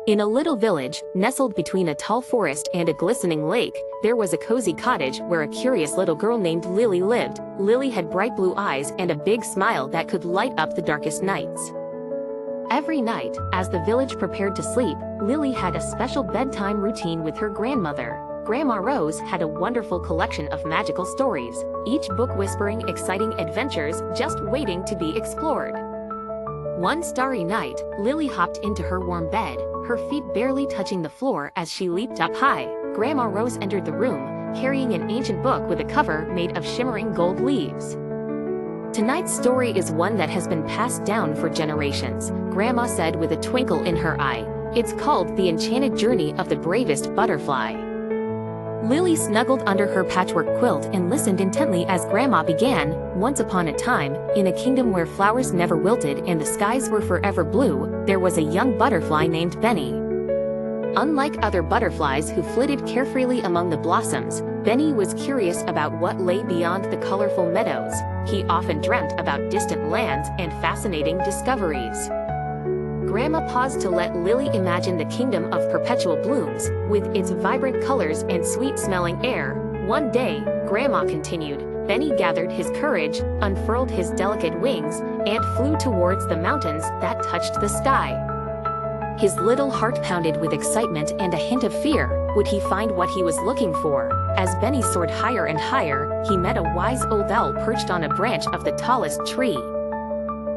In a little village, nestled between a tall forest and a glistening lake, there was a cozy cottage where a curious little girl named Lily lived. Lily had bright blue eyes and a big smile that could light up the darkest nights. Every night, as the village prepared to sleep, Lily had a special bedtime routine with her grandmother. Grandma Rose had a wonderful collection of magical stories, each book whispering exciting adventures just waiting to be explored. One starry night, Lily hopped into her warm bed, her feet barely touching the floor as she leaped up high. Grandma Rose entered the room, carrying an ancient book with a cover made of shimmering gold leaves. Tonight's story is one that has been passed down for generations, Grandma said with a twinkle in her eye. It's called The Enchanted Journey of the Bravest Butterfly. Lily snuggled under her patchwork quilt and listened intently as Grandma began. Once upon a time, in a kingdom where flowers never wilted and the skies were forever blue, there was a young butterfly named Benny. Unlike other butterflies who flitted carefreely among the blossoms, Benny was curious about what lay beyond the colorful meadows. He often dreamt about distant lands and fascinating discoveries. Grandma paused to let Lily imagine the kingdom of perpetual blooms, with its vibrant colors and sweet-smelling air. One day, Grandma continued, Benny gathered his courage, unfurled his delicate wings, and flew towards the mountains that touched the sky. His little heart pounded with excitement and a hint of fear. Would he find what he was looking for? As Benny soared higher and higher, he met a wise old owl perched on a branch of the tallest tree.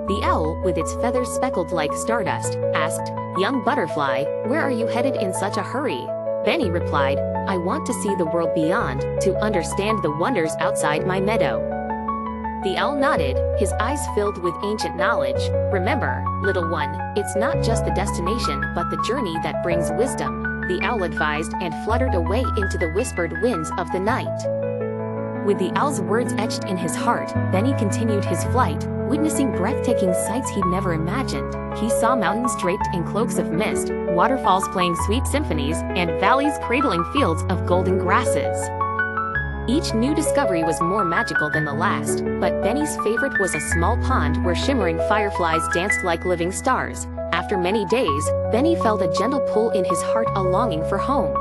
The owl, with its feathers speckled like stardust, asked, "Young butterfly, where are you headed in such a hurry?" Benny replied, "I want to see the world beyond, to understand the wonders outside my meadow." The owl nodded, his eyes filled with ancient knowledge. "Remember, little one, it's not just the destination but the journey that brings wisdom," the owl advised and fluttered away into the whispered winds of the night. With the owl's words etched in his heart, Benny continued his flight, witnessing breathtaking sights he'd never imagined. He saw mountains draped in cloaks of mist, waterfalls playing sweet symphonies, and valleys cradling fields of golden grasses. Each new discovery was more magical than the last, but Benny's favorite was a small pond where shimmering fireflies danced like living stars. After many days, Benny felt a gentle pull in his heart, a longing for home.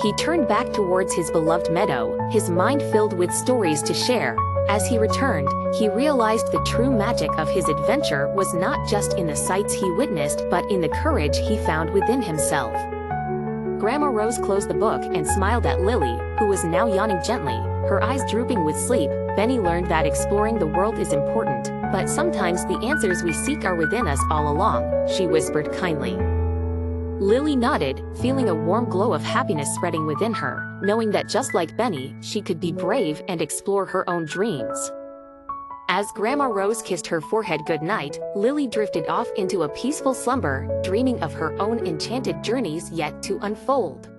He turned back towards his beloved meadow, his mind filled with stories to share. As he returned, he realized the true magic of his adventure was not just in the sights he witnessed but in the courage he found within himself. Grandma Rose closed the book and smiled at Lily, who was now yawning gently, her eyes drooping with sleep. Benny learned that exploring the world is important, but sometimes the answers we seek are within us all along, she whispered kindly. Lily nodded, feeling a warm glow of happiness spreading within her, knowing that just like Benny, she could be brave and explore her own dreams. As Grandma Rose kissed her forehead goodnight, Lily drifted off into a peaceful slumber, dreaming of her own enchanted journeys yet to unfold.